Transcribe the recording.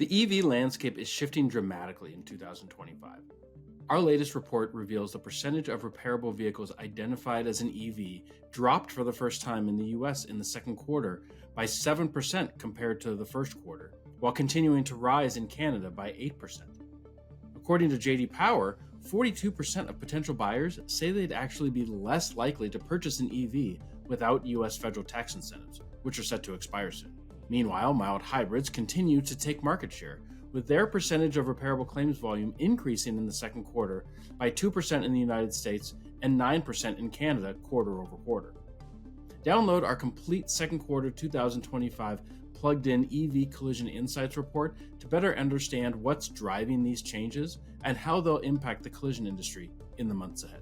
The EV landscape is shifting dramatically in 2025. Our latest report reveals the percentage of repairable vehicles identified as an EV dropped for the first time in the US in the second quarter by 7% compared to the first quarter, while continuing to rise in Canada by 8%. According to JD Power, 42% of potential buyers say they'd actually be less likely to purchase an EV without US federal tax incentives, which are set to expire soon. Meanwhile, mild hybrids continue to take market share, with their percentage of repairable claims volume increasing in the second quarter by 2% in the United States and 9% in Canada quarter over quarter. Download our complete second quarter 2025 plugged-in EV Collision Insights report to better understand what's driving these changes and how they'll impact the collision industry in the months ahead.